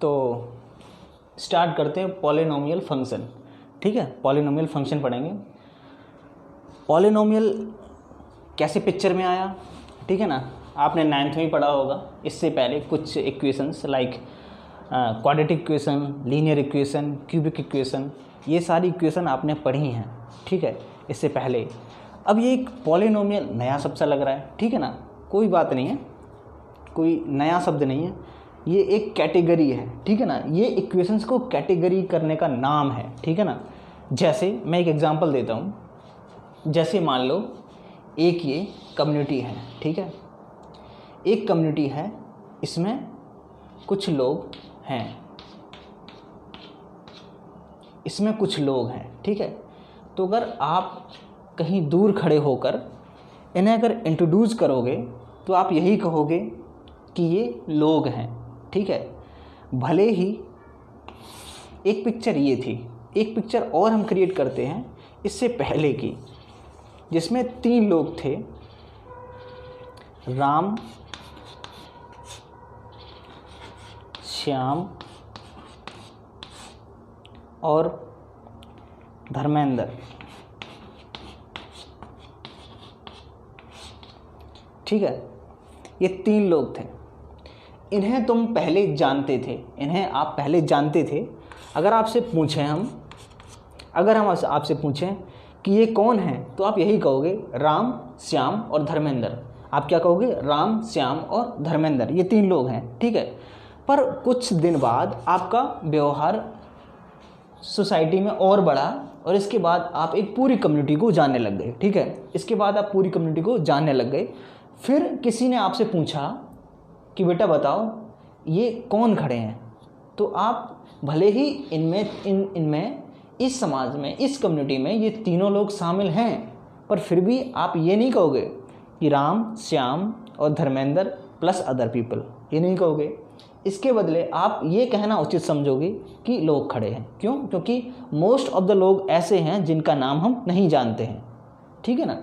तो स्टार्ट करते हैं पॉलिनोमियल फंक्शन। ठीक है, पॉलिनोमियल फंक्शन पढ़ेंगे। पॉलिनोमियल कैसे पिक्चर में आया, ठीक है ना, आपने 9th में ही पढ़ा होगा। इससे पहले कुछ equations like quadratic equation, linear equation, cubic equation, ये सारी इक्वेशन आपने पढ़ी हैं, ठीक है, इससे पहले। अब ये एक पॉलिनोमियल नया शब्द सा लग रहा है, ठीक है ना, कोई बात नहीं है, कोई नया शब्द नहीं है, ये एक कैटेगरी है, ठीक है ना, ये इक्वेशंस को कैटेगरी करने का नाम है, ठीक है ना। जैसे मैं एक एग्जांपल देता हूँ, जैसे मान लो एक ये कम्युनिटी है, ठीक है, एक कम्युनिटी है, इसमें कुछ लोग हैं, इसमें कुछ लोग हैं, ठीक है। तो अगर आप कहीं दूर खड़े होकर इन्हें अगर इंट्रोड्यूस करोगे तो आप यही कहोगे कि ये लोग हैं, ठीक है। भले ही एक पिक्चर ये थी, एक पिक्चर और हम क्रिएट करते हैं इससे पहले की, जिसमें 3 लोग थे, राम, श्याम और धर्मेंद्र, ठीक है। ये 3 लोग थे, इन्हें तुम पहले जानते थे, इन्हें आप पहले जानते थे। अगर आपसे पूछें अगर हम आपसे पूछें कि ये कौन है, तो आप यही कहोगे राम, श्याम और धर्मेंद्र। आप क्या कहोगे? राम, श्याम और धर्मेंद्र, ये 3 लोग हैं, ठीक है। पर कुछ दिन बाद आपका व्यवहार सोसाइटी में और बढ़ा और इसके बाद आप एक पूरी कम्युनिटी को जानने लग गए, ठीक है। इसके बाद आप पूरी कम्युनिटी को जानने लग गए। फिर किसी ने आपसे पूछा कि बेटा बताओ ये कौन खड़े हैं, तो आप भले ही इनमें इस समाज में, इस कम्युनिटी में ये तीनों लोग शामिल हैं, पर फिर भी आप ये नहीं कहोगे कि राम, श्याम और धर्मेंद्र प्लस अदर पीपल, ये नहीं कहोगे। इसके बदले आप ये कहना उचित समझोगे कि लोग खड़े हैं। क्यों? क्योंकि मोस्ट ऑफ द लोग ऐसे हैं जिनका नाम हम नहीं जानते हैं, ठीक है ना।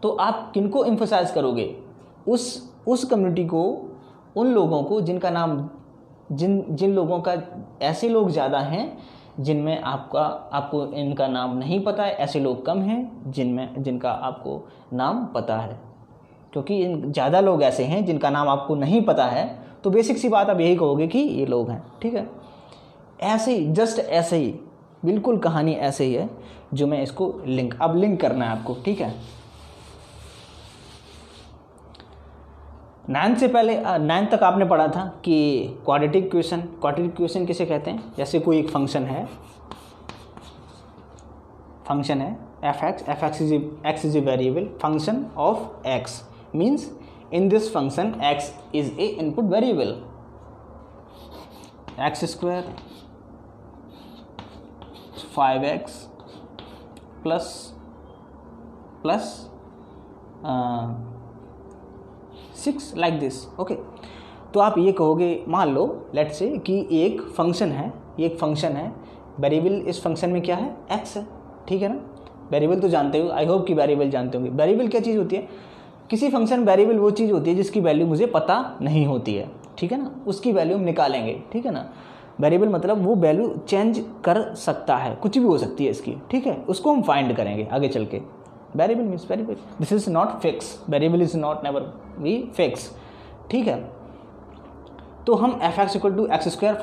तो आप किनको एम्फसाइज करोगे? उस कम्युनिटी को, उन लोगों को जिनका नाम, जिन लोगों का, ऐसे लोग ज़्यादा हैं जिनमें आपको इनका नाम नहीं पता है, ऐसे लोग कम हैं जिनका आपको नाम पता है। क्योंकि ज़्यादा लोग ऐसे हैं जिनका नाम आपको नहीं पता है, तो बेसिक सी बात आप यही कहोगे कि ये लोग हैं, ठीक है। ऐसे ही, जस्ट ऐसे ही, बिल्कुल कहानी ऐसे ही है जो मैं इसको अब लिंक करना है आपको, ठीक है। 9 से पहले 9 तक आपने पढ़ा था कि क्वाड्रेटिक इक्वेशन किसे कहते हैं? जैसे कोई एक फंक्शन है f(x) is a variable function of x, means in this function x is a input variable, x square 5x plus 6 like this, okay. तो आप ये कहोगे, मान लो लेट्स से कि एक फंक्शन है, वेरिएबल इस फंक्शन में क्या है? x है, ठीक है ना। वेरिएबल तो जानते हो, आई होप कि वेरिएबल जानते होंगे। वेरिएबल क्या चीज़ होती है? किसी फंक्शन वेरिएबल वो चीज़ होती है जिसकी वैल्यू मुझे पता नहीं होती है, ठीक है ना, उसकी वैल्यू हम निकालेंगे, ठीक है ना। वेरिएबल मतलब वो वैल्यू चेंज कर सकता है, कुछ भी हो सकती है इसकी, ठीक है, उसको हम फाइंड करेंगे आगे चल के। Variable means variable, this is not fix, variable is not never be fix, ठीक है। तो हम f(x) = x²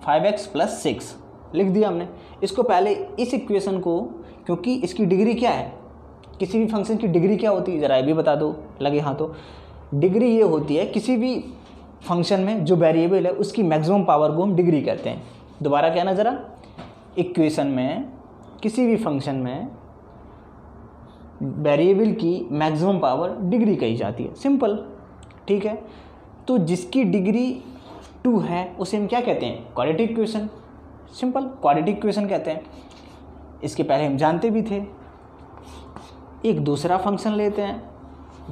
5x + 6 लिख दिया हमने। इसको पहले इस इक्वेशन को, क्योंकि इसकी डिग्री क्या है, किसी भी फंक्शन की डिग्री क्या होती है, ज़रा ये भी बता दो, लगे हाँ तो। डिग्री ये होती है किसी भी फंक्शन में जो वेरिएबल है उसकी मैक्सिमम पावर को हम डिग्री कहते हैं। दोबारा कहना ज़रा, इक्वेशन में किसी भी फंक्शन में वेरिएबल की मैक्सिमम पावर डिग्री कही जाती है, सिंपल, ठीक है। तो जिसकी डिग्री 2 है उसे हम क्या कहते हैं? Quadratic equation, simple, quadratic equation कहते हैं। इसके पहले हम जानते भी थे। एक दूसरा फंक्शन लेते हैं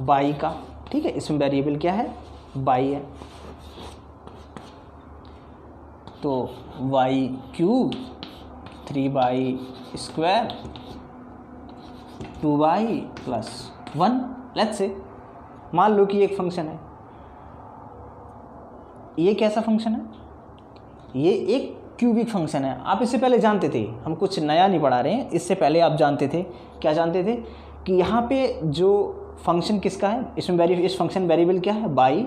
y का, ठीक है, इसमें वेरिएबल क्या है? y है। तो y³ 3y² 2y + 1, let's say मान लो कि एक फंक्शन है। ये कैसा फंक्शन है? ये एक क्यूबिक फंक्शन है। आप इससे पहले जानते थे, हम कुछ नया नहीं पढ़ा रहे हैं, इससे पहले आप जानते थे, क्या जानते थे कि यहाँ पे जो फंक्शन किसका है, इसमें इस फंक्शन वेरिएबल क्या है, बाई,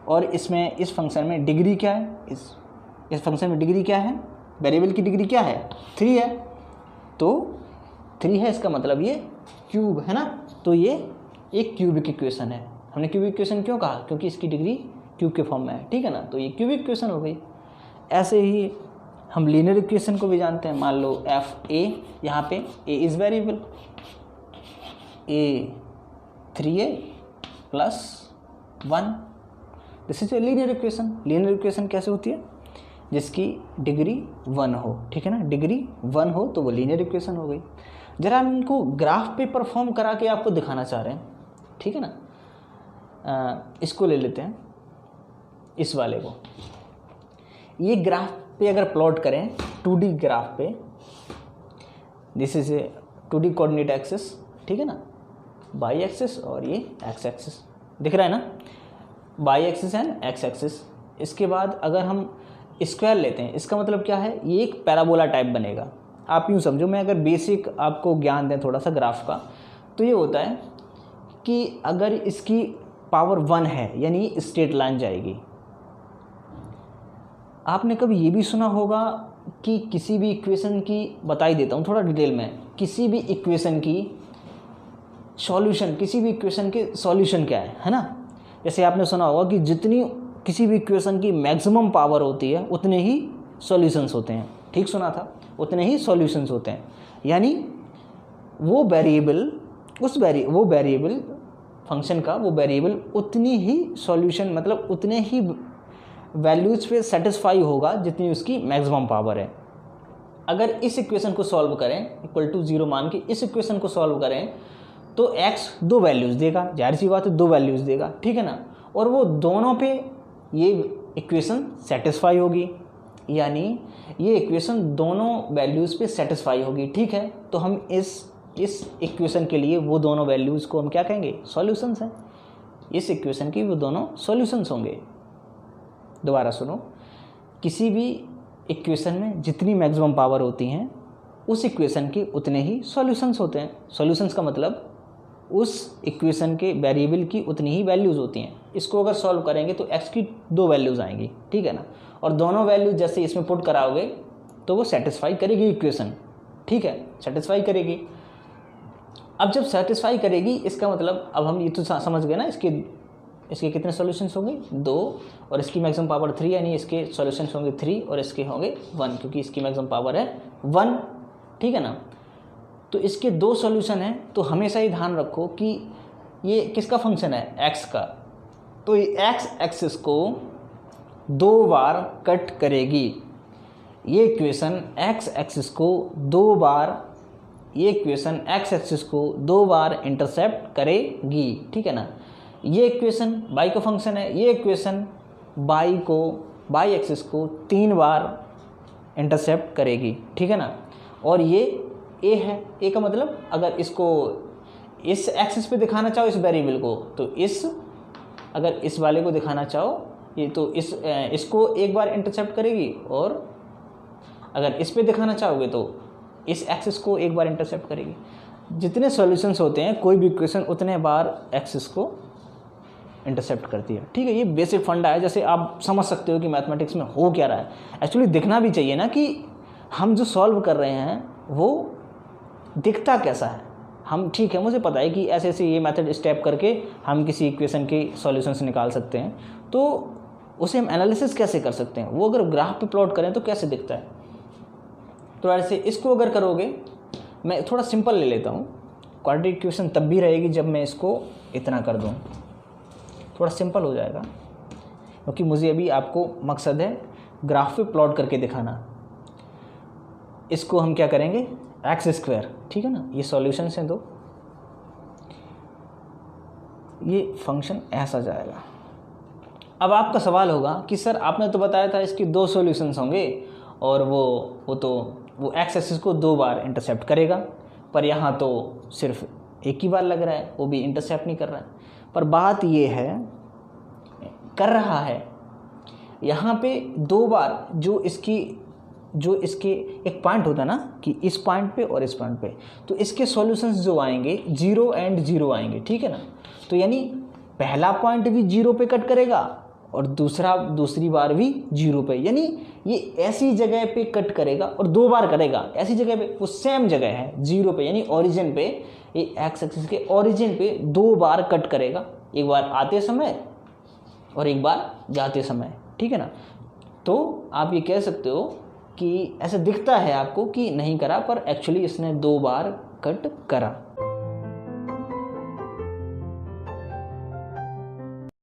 और इसमें इस फंक्शन में डिग्री क्या है, इस फंक्शन में डिग्री क्या है, वेरिएबल की डिग्री क्या है, 3 है। तो 3 है, इसका मतलब ये क्यूब है ना। तो ये एक क्यूबिक इक्वेशन है। हमने क्यूबिक इक्वेशन क्यों कहा, क्योंकि इसकी डिग्री क्यूब के फॉर्म में है, ठीक है ना। तो ये क्यूबिक इक्वेशन हो गई। ऐसे ही हम लीनियर इक्वेशन को भी जानते हैं। मान लो एफ ए, यहाँ पे A is variable, A 3a + 1, this is a linear equation. Linear equation कैसे होती है, जिसकी डिग्री 1 हो, ठीक है ना, डिग्री 1 हो तो वो लीनियर इक्वेशन हो गई। जरा हम इनको ग्राफ पे परफॉर्म करा के आपको दिखाना चाह रहे हैं, ठीक है ना। इसको ले लेते हैं, इस वाले को। ये ग्राफ पे अगर प्लॉट करें 2D ग्राफ पे, this is a 2D coordinate axis, ठीक है ना, बाई एक्सिस और ये एक्स एक्सिस दिख रहा है ना, by axis and x axis. इसके बाद अगर हम स्क्वायर लेते हैं, इसका मतलब क्या है, ये एक पैराबोला टाइप बनेगा। आप यूँ समझो, मैं अगर बेसिक आपको ज्ञान दें थोड़ा सा ग्राफ का, तो ये होता है कि अगर इसकी पावर 1 है यानी स्ट्रेट लाइन जाएगी। आपने कभी ये भी सुना होगा कि किसी भी इक्वेशन की, बता ही देता हूँ थोड़ा डिटेल में, किसी भी इक्वेशन की सॉल्यूशन, किसी भी इक्वेशन के सॉल्यूशन क्या है ना। जैसे आपने सुना होगा कि जितनी किसी भी इक्वेशन की मैक्सिमम पावर होती है उतने ही सॉल्यूशंस होते हैं। ठीक सुना था, उतने ही सॉल्यूशंस होते हैं। यानी वो वेरिएबल, वो वेरिएबल फंक्शन का वो वेरिएबल उतनी ही सॉल्यूशन, मतलब उतने ही वैल्यूज पे सेटिस्फाई होगा जितनी उसकी मैक्सिमम पावर है। अगर इस इक्वेशन को सॉल्व करें, =0 मान के इस इक्वेशन को सॉल्व करें, तो x 2 वैल्यूज़ देगा, जाहिर सी बात है 2 वैल्यूज़ देगा, ठीक है ना। और वो दोनों पे ये इक्वेशन सेटिस्फाई होगी, यानी ये इक्वेशन दोनों वैल्यूज़ पे सेटिस्फाई होगी, ठीक है। तो हम इस इक्वेशन के लिए वो दोनों वैल्यूज़ को हम क्या कहेंगे, सॉल्यूशंस हैं। इस इक्वेशन की वो दोनों सॉल्यूशंस होंगे। दोबारा सुनो, किसी भी इक्वेशन में जितनी मैक्सिमम पावर होती हैं उस इक्वेशन के उतने ही सॉल्यूशंस होते हैं। सॉल्यूशंस का मतलब उस इक्वेशन के वेरिएबल की उतनी ही वैल्यूज़ होती हैं। इसको अगर सॉल्व करेंगे तो x की 2 वैल्यूज़ आएंगी, ठीक है ना। और दोनों वैल्यूज जैसे इसमें पुट कराओगे तो वो सेटिस्फाई करेगी इक्वेशन, ठीक है, सेटिस्फाई करेगी। अब जब सेटिस्फाई करेगी, इसका मतलब अब हम ये तो समझ गए ना, इसके कितने सॉल्यूशंस होंगे, 2, और इसकी मैक्सिमम पावर 3, यानी इसके सॉल्यूशंस होंगे 3 और इसके होंगे 1, क्योंकि इसकी मैक्सिमम पावर है 1, ठीक है ना। तो इसके 2 सॉल्यूशन हैं। तो हमेशा ही ध्यान रखो कि ये किसका फंक्शन है, x का। तो ये x एक्सिस को 2 बार कट करेगी, ये इक्वेशन x एक्सिस को 2 बार, ये इक्वेशन x एक्सिस को 2 बार इंटरसेप्ट करेगी, ठीक है ना। ये इक्वेशन y का फंक्शन है, ये इक्वेशन y एक्सिस को 3 बार इंटरसेप्ट करेगी, ठीक है ना। और ये a है, a का मतलब अगर इसको इस एक्सिस पे दिखाना चाहो इस वेरिएबल को, तो अगर इस वाले को दिखाना चाहो ये, तो इसको 1 बार इंटरसेप्ट करेगी, और अगर इस पे दिखाना चाहोगे तो इस एक्सिस को 1 बार इंटरसेप्ट करेगी। जितने सॉल्यूशंस होते हैं कोई भी इक्वेशन उतने बार एक्सिस को इंटरसेप्ट करती है, ठीक है। ये बेसिक फंडा है, जैसे आप समझ सकते हो कि मैथमेटिक्स में हो क्या रहा है। एक्चुअली दिखना भी चाहिए ना कि हम जो सॉल्व कर रहे हैं वो दिखता कैसा है। हम, ठीक है, मुझे पता है कि ऐसे ऐसे ये मेथड स्टेप करके हम किसी इक्वेशन के सॉल्यूशंस निकाल सकते हैं, तो उसे हम एनालिसिस कैसे कर सकते हैं, वो अगर ग्राफ पे प्लॉट करें तो कैसे दिखता है। तो ऐसे इसको अगर करोगे, मैं थोड़ा सिंपल ले लेता हूँ। क्वाड्रेटिक इक्वेशन तब भी रहेगी जब मैं इसको इतना कर दूँ, थोड़ा सिंपल हो जाएगा, क्योंकि मुझे अभी आपको मकसद है ग्राफ पे प्लॉट करके दिखाना। इसको हम क्या करेंगे, x², ठीक है ना। ये सॉल्यूशन हैं, तो ये फंक्शन ऐसा जाएगा। अब आपका सवाल होगा कि सर आपने तो बताया था इसके 2 सॉल्यूशंस होंगे और वो x एक्सिस को 2 बार इंटरसेप्ट करेगा, पर यहाँ तो सिर्फ एक ही बार लग रहा है, वो भी इंटरसेप्ट नहीं कर रहा है। पर बात ये है, कर रहा है, यहाँ पे 2 बार जो इसके एक पॉइंट होता है ना कि इस पॉइंट पे और इस पॉइंट पे, तो इसके सॉल्यूशंस जो आएंगे 0 एंड 0 आएंगे, ठीक है ना। तो यानी पहला पॉइंट भी 0 पे कट करेगा और दूसरी बार भी 0 पे, यानी ये ऐसी जगह पे कट करेगा और 2 बार करेगा ऐसी जगह पे, वो सेम जगह है 0 पे, यानी ओरिजिन पे, ये एक्स एक्सिस के ओरिजिन पे 2 बार कट करेगा, एक बार आते समय और एक बार जाते समय, ठीक है ना। तो आप ये कह सकते हो कि ऐसा दिखता है आपको कि नहीं करा, पर एक्चुअली इसने 2 बार कट करा।